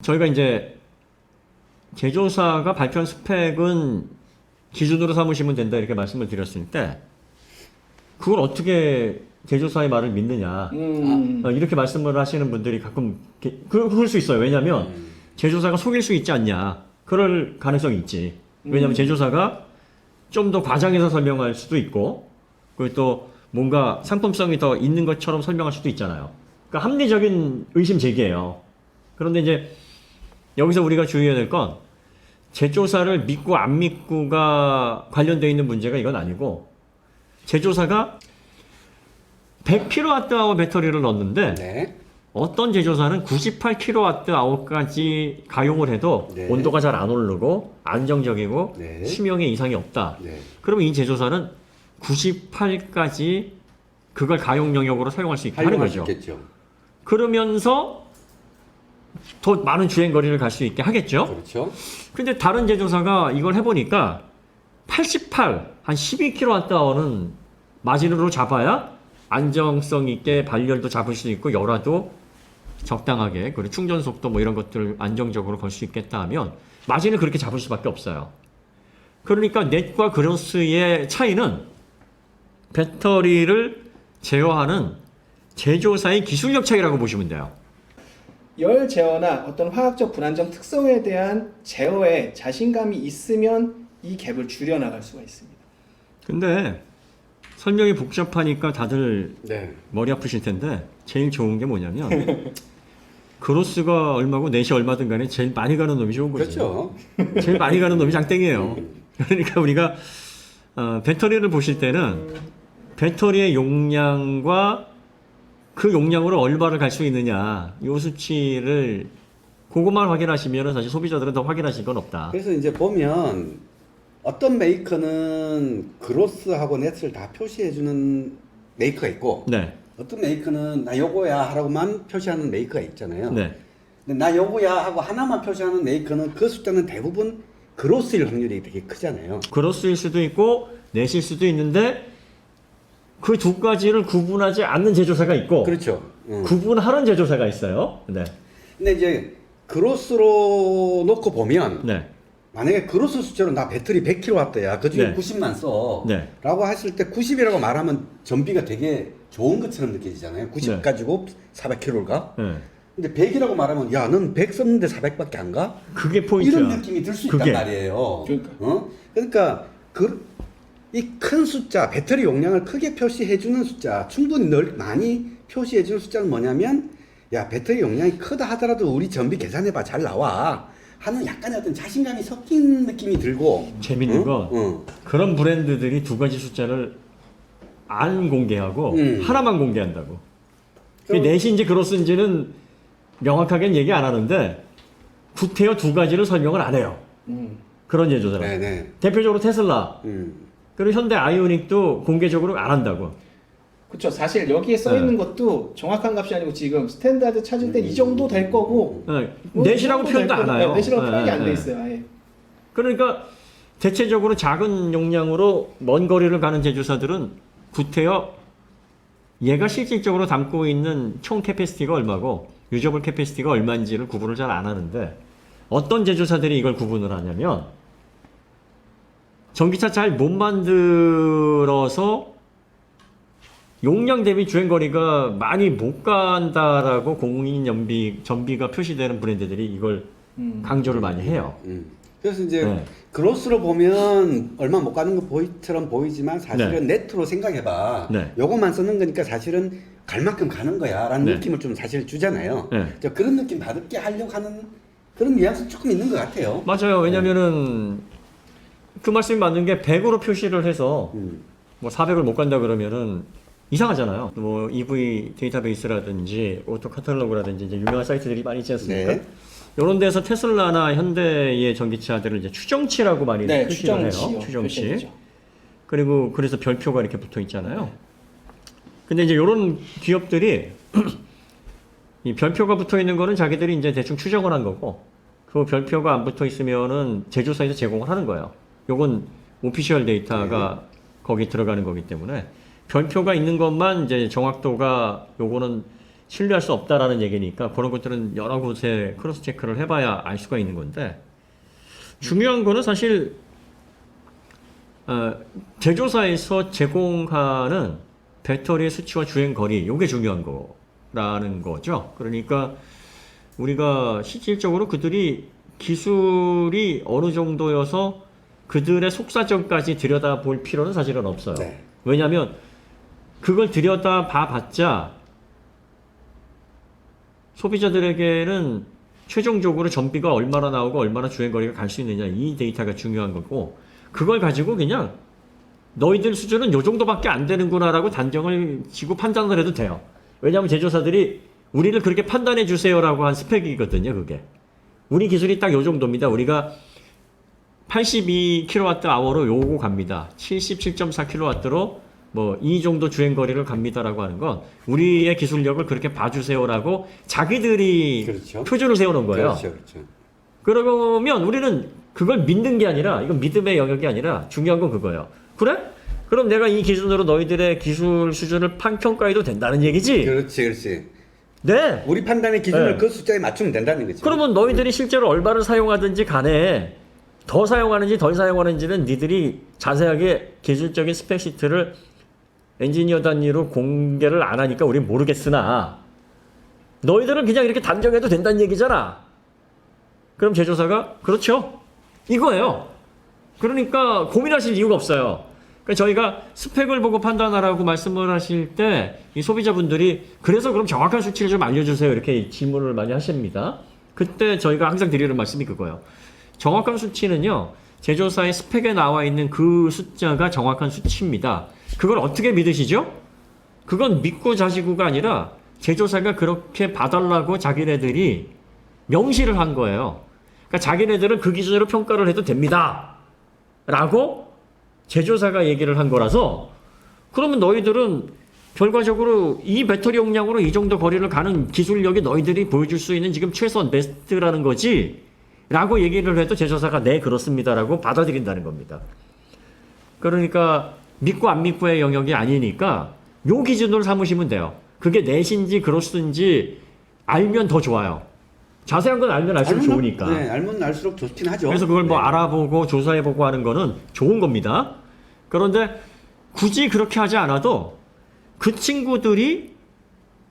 저희가 이제 제조사가 발표한 스펙은 기준으로 삼으시면 된다 이렇게 말씀을 드렸을 때 그걸 어떻게 제조사의 말을 믿느냐 이렇게 말씀을 하시는 분들이 가끔 그럴 수 있어요. 왜냐하면 제조사가 속일 수 있지 않냐, 그럴 가능성이 있지. 왜냐하면 제조사가 좀 더 과장해서 설명할 수도 있고, 그리고 또 뭔가 상품성이 더 있는 것처럼 설명할 수도 있잖아요. 그러니까 합리적인 의심 제기예요. 그런데 이제 여기서 우리가 주의해야 될 건 제조사를 믿고 안 믿고가 관련되어 있는 문제가 이건 아니고, 제조사가 100kWh 배터리를 넣었는데 네. 어떤 제조사는 98kWh까지 가용을 해도 네. 온도가 잘 안 오르고 안정적이고 네. 심형에 이상이 없다. 네. 그러면 이 제조사는 98까지 그걸 가용 영역으로 사용할 수 있게 하는 거죠. 있겠죠. 그러면서 더 많은 주행 거리를 갈 수 있게 하겠죠. 그렇죠. 근데 다른 제조사가 이걸 해보니까 88, 한 12kWh는 마진으로 잡아야 안정성 있게 발열도 잡을 수 있고 열화도 적당하게, 그리고 충전 속도 뭐 이런 것들을 안정적으로 걸 수 있겠다 하면 마진을 그렇게 잡을 수밖에 없어요. 그러니까 넷과 그로스의 차이는 배터리를 제어하는 제조사의 기술력 차이라고 보시면 돼요. 열 제어나 어떤 화학적 불안정 특성에 대한 제어에 자신감이 있으면 이 갭을 줄여나갈 수가 있습니다. 근데 설명이 복잡하니까 다들 네. 머리 아프실 텐데 제일 좋은 게 뭐냐면 그로스가 얼마고 넷이 얼마든 간에 제일 많이 가는 놈이 좋은 거죠. 그렇죠. 제일 많이 가는 놈이 장땡이에요. 그러니까 우리가 배터리를 보실 때는 배터리의 용량과 그 용량으로 얼마를 갈 수 있느냐, 이 수치를 그것만 확인하시면 사실 소비자들은 더 확인하실 건 없다. 그래서 이제 보면 어떤 메이커는 그로스하고 넷을 다 표시해주는 메이커가 있고, 네, 어떤 메이커는 나 요거야 하라고만 표시하는 메이커가 있잖아요. 네, 근데 나 요거야 하고 하나만 표시하는 메이커는 그 숫자는 대부분 그로스일 확률이 되게 크잖아요. 그로스일 수도 있고 넷일 수도 있는데 그 두 가지를 구분하지 않는 제조사가 있고, 그렇죠. 구분하는 제조사가 있어요. 네, 근데 이제 그로스로 놓고 보면 네, 만약에 그로스 숫자로 나 배터리 100kW야, 그 중에 네. 90만 써 네. 라고 했을 때 90이라고 말하면 전비가 되게 좋은 것처럼 느껴지잖아요. 90 네. 가지고 400kW를 가. 네. 근데 100이라고 말하면 야, 넌 100 썼는데 400밖에 안 가? 그게 포인트야. 이런 느낌이 들 수 있단 그게. 말이에요. 그러니까. 그러니까 이 큰 숫자, 배터리 용량을 크게 표시해주는 숫자, 충분히 많이 표시해주는 숫자는 뭐냐면, 야, 배터리 용량이 크다 하더라도 우리 전비 계산해봐, 잘 나와 하는 약간의 어떤 자신감이 섞인 느낌이 들고. 재밌는 건 그런 브랜드들이 두 가지 숫자를 안 공개하고 하나만 공개한다고. 그럼- 넷인지 그로스인지는 명확하게는 얘기 안 하는데 구태여 두 가지를 설명을 안 해요. 그런 제조사라. 네네. 대표적으로 테슬라, 그리고 현대 아이오닉도 공개적으로 안 한다고. 그렇죠. 사실 여기에 써 있는 것도 정확한 값이 아니고 지금 스탠다드 찾을 때 이 정도 될 거고 네, 뭐 넷이라고 이 정도 표현도 될 안 거고, 해요. 넷이라고 네, 표현이 안 네, 돼 네. 있어요. 아예. 그러니까 대체적으로 작은 용량으로 먼 거리를 가는 제조사들은 구태여 얘가 실질적으로 담고 있는 총 캐패시티가 얼마고 유저블 캐패시티가 얼마인지를 구분을 잘 안 하는데, 어떤 제조사들이 이걸 구분을 하냐면 전기차 잘 못 만들어서 용량 대비 주행거리가 많이 못 간다라고 공인 전비가 표시되는 브랜드들이 이걸 강조를 많이 해요. 그래서 이제 네. 그로스로 보면 얼마 못 가는 것처럼 보이지만 사실은 네트로 생각해봐. 네. 요것만 쓰는 거니까 사실은 갈 만큼 가는 거야 라는 네. 느낌을 좀 사실 주잖아요. 네. 그런 느낌 받게 하려고 하는 그런 뉘앙스 조금 있는 것 같아요. 맞아요. 왜냐면은 그 말씀이 맞는 게 100으로 표시를 해서 뭐 400을 못 간다 그러면은 이상하잖아요. 뭐 EV 데이터베이스라든지 오토 카탈로그라든지 이제 유명한 사이트들이 많이 있지 않습니까? 네. 이런 데서 테슬라나 현대의 전기차들을 이제 추정치라고 많이 네, 표시를 해요. 추정치요. 추정치. 표시되죠. 그리고 그래서 별표가 이렇게 붙어 있잖아요. 근데 이제 이런 기업들이 이 별표가 붙어 있는 거는 자기들이 이제 대충 추정을 한 거고, 그 별표가 안 붙어 있으면은 제조사에서 제공을 하는 거예요. 요건 오피셜 데이터가 거기 들어가는 거기 때문에 별표가 있는 것만 이제 정확도가 요거는 신뢰할 수 없다라는 얘기니까 그런 것들은 여러 곳에 크로스 체크를 해봐야 알 수가 있는 건데 중요한 거는 사실 제조사에서 제공하는 배터리의 수치와 주행 거리 이게 중요한 거라는 거죠. 그러니까 우리가 실질적으로 그들이 기술이 어느 정도여서 그들의 속사정까지 들여다볼 필요는 사실은 없어요. 네. 왜냐하면 그걸 들여다봐봤자 소비자들에게는 최종적으로 전비가 얼마나 나오고 얼마나 주행거리가 갈 수 있느냐 이 데이터가 중요한 거고 그걸 가지고 그냥 너희들 수준은 요 정도밖에 안 되는구나 라고 단정을 지고 판단을 해도 돼요. 왜냐하면 제조사들이 우리를 그렇게 판단해 주세요라고 한 스펙이거든요. 그게 우리 기술이 딱 요 정도입니다. 우리가 82kWh로 요거 갑니다. 77.4kW로 뭐 이 정도 주행거리를 갑니다라고 하는 건 우리의 기술력을 그렇게 봐주세요라고 자기들이 그렇죠. 표준을 세워놓은 거예요. 그렇죠, 그렇죠. 그러면 우리는 그걸 믿는 게 아니라 이건 믿음의 영역이 아니라 중요한 건 그거예요. 그래? 그럼 내가 이 기준으로 너희들의 기술 수준을 평가해도 된다는 얘기지? 그렇지, 그렇지. 네. 우리 판단의 기준을 네. 그 숫자에 맞추면 된다는 거죠. 그러면 너희들이 실제로 얼마를 사용하든지 간에 더 사용하는지 덜 사용하는지는 니들이 자세하게 기술적인 스펙시트를 엔지니어 단위로 공개를 안 하니까 우린 모르겠으나 너희들은 그냥 이렇게 단정해도 된다는 얘기잖아. 그럼 제조사가 그렇죠. 이거예요. 그러니까 고민하실 이유가 없어요. 그러니까 저희가 스펙을 보고 판단하라고 말씀을 하실 때 이 소비자분들이 그래서 그럼 정확한 수치를 좀 알려주세요 이렇게 질문을 많이 하십니다. 그때 저희가 항상 드리는 말씀이 그거예요. 정확한 수치는요 제조사의 스펙에 나와 있는 그 숫자가 정확한 수치입니다. 그걸 어떻게 믿으시죠? 그건 믿고 자시고가 아니라 제조사가 그렇게 봐달라고 자기네들이 명시를 한 거예요. 그러니까 자기네들은 그 기준으로 평가를 해도 됩니다 라고 제조사가 얘기를 한 거라서 그러면 너희들은 결과적으로 이 배터리 용량으로 이 정도 거리를 가는 기술력이 너희들이 보여줄 수 있는 지금 최선 베스트라는 거지 라고 얘기를 해도 제조사가 네 그렇습니다 라고 받아들인다는 겁니다. 그러니까 믿고 안 믿고의 영역이 아니니까 요 기준으로 삼으시면 돼요. 그게 넷인지 그로스인지 알면 더 좋아요. 자세한 건 알면 알수록 좋으니까. 네, 알면 알수록 좋긴 하죠. 그래서 그걸 뭐 네. 알아보고 조사해보고 하는 거는 좋은 겁니다. 그런데 굳이 그렇게 하지 않아도 그 친구들이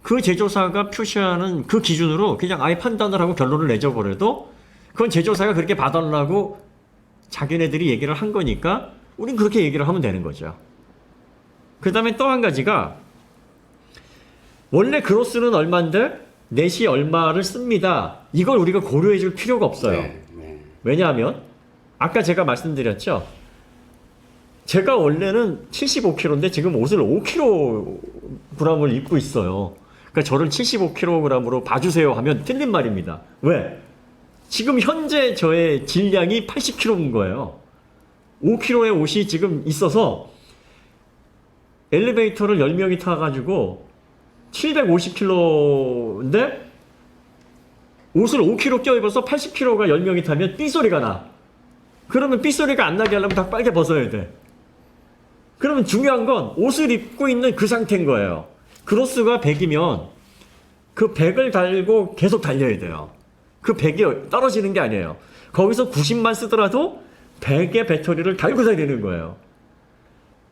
그 제조사가 표시하는 그 기준으로 그냥 아예 판단을 하고 결론을 내줘버려도 그건 제조사가 그렇게 봐달라고 자기네들이 얘기를 한 거니까 우린 그렇게 얘기를 하면 되는 거죠. 그 다음에 또 한 가지가 원래 그로스는 얼마인데 넷이 얼마를 씁니다. 이걸 우리가 고려해 줄 필요가 없어요. 네, 네. 왜냐하면 아까 제가 말씀드렸죠. 제가 원래는 75kg인데 지금 옷을 5kg을 입고 있어요. 그러니까 저를 75kg으로 봐주세요 하면 틀린 말입니다. 왜? 지금 현재 저의 질량이 80kg인 거예요. 5kg의 옷이 지금 있어서 엘리베이터를 10명이 타가지고 750kg인데 옷을 5kg 껴입어서 80kg가 10명이 타면 삐소리가 나. 그러면 삐소리가 안 나게 하려면 다 빨개 벗어야 돼. 그러면 중요한 건 옷을 입고 있는 그 상태인 거예요. 크로스가 100이면 그 100을 달고 계속 달려야 돼요. 그 100이 떨어지는 게 아니에요. 거기서 90만 쓰더라도 100의 배터리를 달고 다니는 거예요.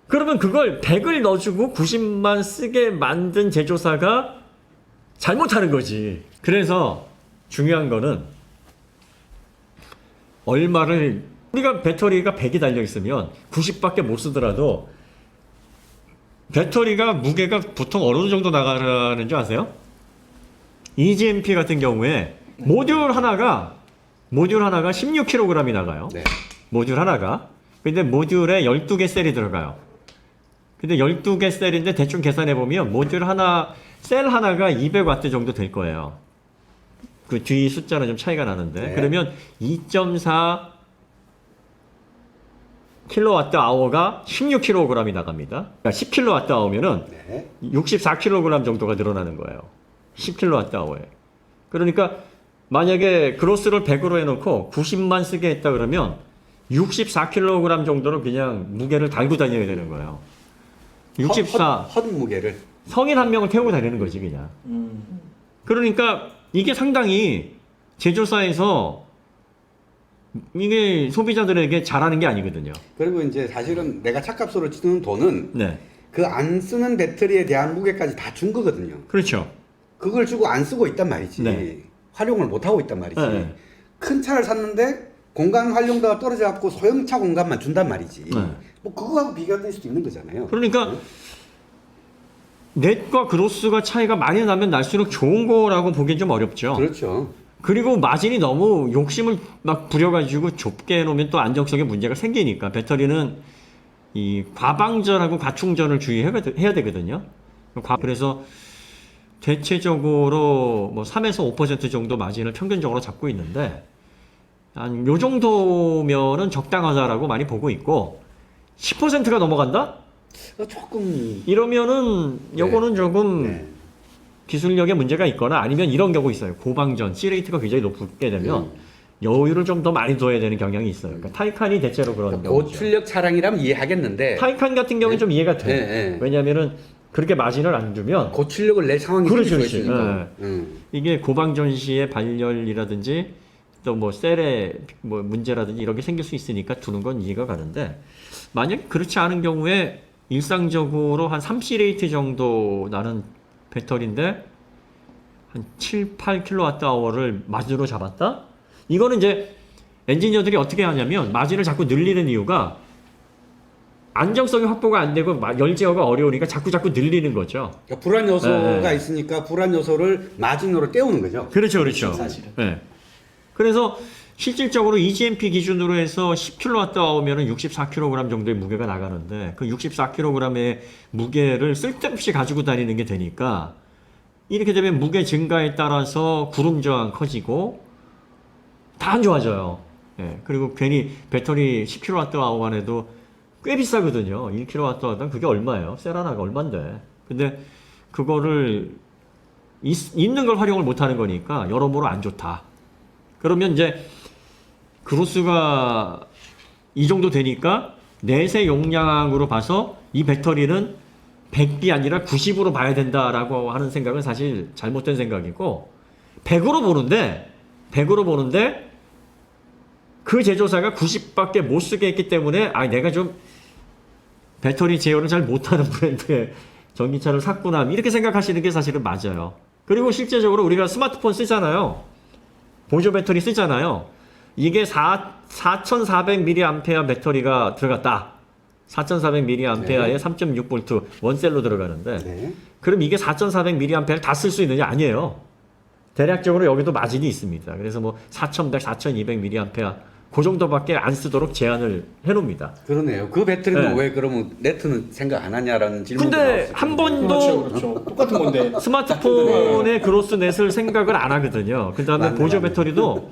그러면 그걸 100을 넣어주고 90만 쓰게 만든 제조사가 잘못하는 거지. 그래서 중요한 거는 얼마를 우리가 배터리가 100이 달려있으면 90밖에 못 쓰더라도 배터리가 무게가 보통 어느 정도 나가는 줄 아세요? EGMP 같은 경우에 모듈 하나가 16kg이 나가요. 네. 모듈 하나가. 근데 모듈에 12개 셀이 들어가요. 근데 12개 셀인데 대충 계산해 보면 모듈 하나, 셀 하나가 200W 정도 될 거예요. 그 뒤 숫자는 좀 차이가 나는데. 네. 그러면 2.4 kWh가 16kg이 나갑니다. 그러니까 10kWh면은 네. 64kg 정도가 늘어나는 거예요. 10kWh에. 그러니까 만약에 그로스를 100으로 해놓고 90만 쓰게 했다 그러면 64kg 정도로 그냥 무게를 달고 다녀야 되는 거예요. 64. 헛 무게를. 성인 한 명을 태우고 다니는 거지 그냥. 그러니까 이게 상당히 제조사에서 이게 소비자들에게 잘하는 게 아니거든요. 그리고 이제 사실은 내가 차값으로 치는 돈은 네. 그 안 쓰는 배터리에 대한 무게까지 다 준 거거든요. 그렇죠. 그걸 주고 안 쓰고 있단 말이지. 네. 활용을 못 하고 있단 말이지. 네. 큰 차를 샀는데 공간 활용도가 떨어져 갖고 소형차 공간만 준단 말이지. 네. 뭐 그거하고 비교가 될 수도 있는 거잖아요. 그러니까 넷과 그로스가 차이가 많이 나면 날수록 좋은 거라고 보기엔 좀 어렵죠. 그렇죠. 그리고 마진이 너무 욕심을 막 부려가지고 좁게 해놓으면 또 안정성에 문제가 생기니까 배터리는 이 과방전하고 과충전을 주의해야 되거든요. 그래서 대체적으로 뭐 3에서 5% 정도 마진을 평균적으로 잡고 있는데 한 요 정도면은 적당하다라고 많이 보고 있고 10%가 넘어간다? 조금 이러면은 요거는 네. 조금 네. 기술력에 문제가 있거나 아니면 이런 경우 있어요. 고방전, C레이트가 굉장히 높게 되면 여유를 좀 더 많이 둬야 되는 경향이 있어요. 그러니까 타이칸이 대체로 그런 경우죠. 고출력 차량이라면 이해하겠는데 타이칸 같은 경우는 좀 이해가 돼요. 네, 네. 왜냐면은 그렇게 마진을 안 주면 고출력을 낼 상황이 그렇지, 생길 수가 그렇지. 있으니까. 이게 고방전 시의 발열이라든지 또 뭐 셀의 뭐 문제라든지 이런 게 생길 수 있으니까 두는 건 이해가 가는데 만약 그렇지 않은 경우에 일상적으로 한 3C레이트 정도 나는 배터리인데 한 7, 8kWh를 마진으로 잡았다? 이거는 이제 엔지니어들이 어떻게 하냐면 마진을 자꾸 늘리는 이유가 안정성이 확보가 안 되고 열 제어가 어려우니까 자꾸 늘리는 거죠. 그러니까 불안 요소가 네. 있으니까 불안 요소를 마진으로 때우는 거죠. 그렇죠, 그렇죠. 사실은. 네. 그래서 실질적으로 EGMP 기준으로 해서 10kWh면은 64kg 정도의 무게가 나가는데 그 64kg의 무게를 쓸데없이 가지고 다니는 게 되니까 이렇게 되면 무게 증가에 따라서 구름 저항 커지고 다 안 좋아져요. 예. 그리고 괜히 배터리 10kWh만 해도 꽤 비싸거든요. 1kWh당 그게 얼마예요? 셀 하나가 얼만데. 근데 그거를 있는 걸 활용을 못 하는 거니까 여러모로 안 좋다. 그러면 이제 그로스가 이 정도 되니까 넷의 용량으로 봐서 이 배터리는 100이 아니라 90으로 봐야 된다라고 하는 생각은 사실 잘못된 생각이고 100으로 보는데 그 제조사가 90밖에 못 쓰게 했기 때문에 내가 좀 배터리 제어를 잘 못하는 브랜드의 전기차를 샀구나 이렇게 생각하시는 게 사실은 맞아요. 그리고 실제적으로 우리가 스마트폰 쓰잖아요. 보조 배터리 쓰잖아요. 이게 4400mAh 배터리가 들어갔다. 4400mAh에 네. 3.6V 원셀로 들어가는데 네. 그럼 이게 4400mAh를 다 쓸 수 있느냐? 아니에요. 대략적으로 여기도 마진이 있습니다. 그래서 뭐 4100, 4200mAh 그 정도밖에 안 쓰도록 제한을 해놓습니다. 그러네요. 그 배터리는 네. 왜 그러면 네트는 생각 안 하냐라는 질문도 근데 나올 수 한 있거든요. 번도 그렇죠. 똑같은 건데. 스마트폰의 그로스 넷을 생각을 안 하거든요. 그 다음에 맞네, 보조 맞네. 배터리도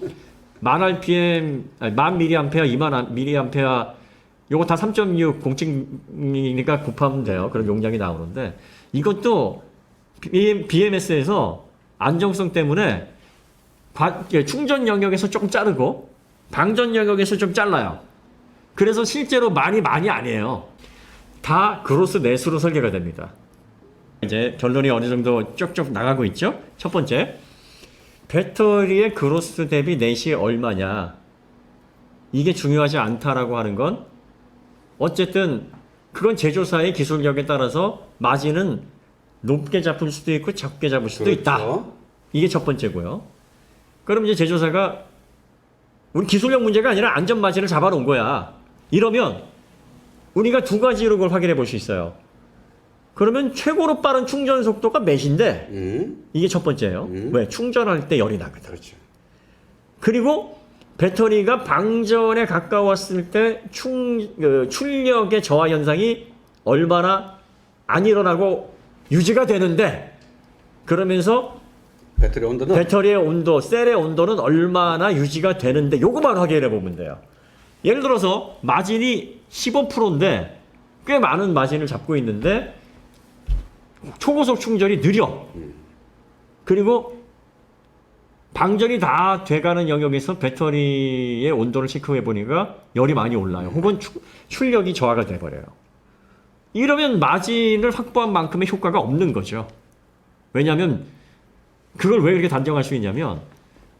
1000rpm, 1000mAh, 20000mAh 요거 다 3.6 공칭이니까 곱하면 돼요. 그럼 용량이 나오는데 이것도 BMS에서 안정성 때문에 충전 영역에서 조금 자르고 방전 영역에서 좀 잘라요. 그래서 실제로 많이 아니에요. 다 그로스 넷으로 설계가 됩니다. 이제 결론이 어느 정도 쭉쭉 나가고 있죠. 첫 번째, 배터리의 그로스 대비 넷이 얼마냐. 이게 중요하지 않다라고 하는 건 어쨌든 그건 제조사의 기술력에 따라서 마진은 높게 잡을 수도 있고 적게 잡을 수도 있다. 그렇죠. 이게 첫 번째고요. 그럼 이제 제조사가 우리 기술력 문제가 아니라 안전 마진을 잡아놓은 거야. 이러면 우리가 두 가지로 그걸 확인해 볼 수 있어요. 그러면 최고로 빠른 충전 속도가 몇인데 이게 첫 번째예요. 왜? 충전할 때 열이 나거든. 그렇죠. 그리고 배터리가 방전에 가까웠을 때 출력의 저하 현상이 얼마나 안 일어나고 유지가 되는데 그러면서 배터리 온도는 배터리의 온도, 셀의 온도는 얼마나 유지가 되는데 요거만 확인해 보면 돼요. 예를 들어서 마진이 15%인데 꽤 많은 마진을 잡고 있는데 초고속 충전이 느려. 그리고 방전이 다 돼가는 영역에서 배터리의 온도를 체크해 보니까 열이 많이 올라요. 혹은 출력이 저하가 돼버려요. 이러면 마진을 확보한 만큼의 효과가 없는 거죠. 왜냐하면 그걸 왜 이렇게 단정할 수 있냐면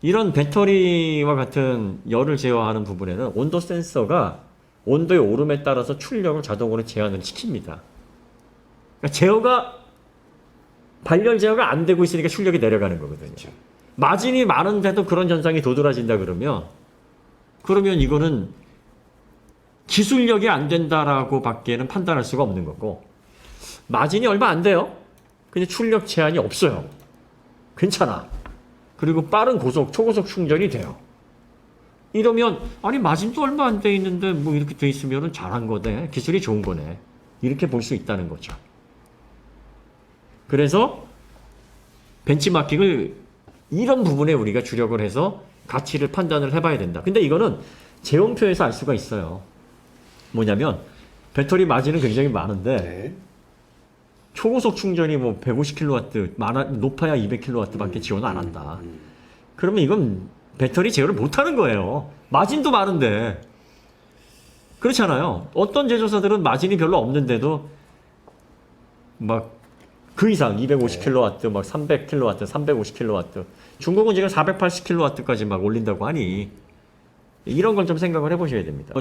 이런 배터리와 같은 열을 제어하는 부분에는 온도 센서가 온도의 오름에 따라서 출력을 자동으로 제한을 시킵니다. 그러니까 제어가 발열 제어가 안 되고 있으니까 출력이 내려가는 거거든요. 그렇죠. 마진이 많은데도 그런 현상이 도드라진다 그러면 이거는 기술력이 안 된다라고 밖에는 판단할 수가 없는 거고, 마진이 얼마 안 돼요. 근데 출력 제한이 없어요. 괜찮아. 그리고 빠른 초고속 충전이 돼요. 이러면 아니 마진도 얼마 안 돼 있는데 뭐 이렇게 돼 있으면은 잘한 거네. 기술이 좋은 거네. 이렇게 볼 수 있다는 거죠. 그래서 벤치마킹을 이런 부분에 우리가 주력을 해서 가치를 판단을 해봐야 된다. 근데 이거는 제온표에서 알 수가 있어요. 뭐냐면 배터리 마진은 굉장히 많은데 네. 초고속 충전이 뭐 150kW, 높아야 200kW밖에 지원 안 한다. 그러면 이건 배터리 제어를 못 하는 거예요. 마진도 많은데. 그렇잖아요. 어떤 제조사들은 마진이 별로 없는데도 막 그 이상 250kW, 막 300kW, 350kW. 중국은 지금 480kW까지 막 올린다고 하니 이런 걸 좀 생각을 해보셔야 됩니다.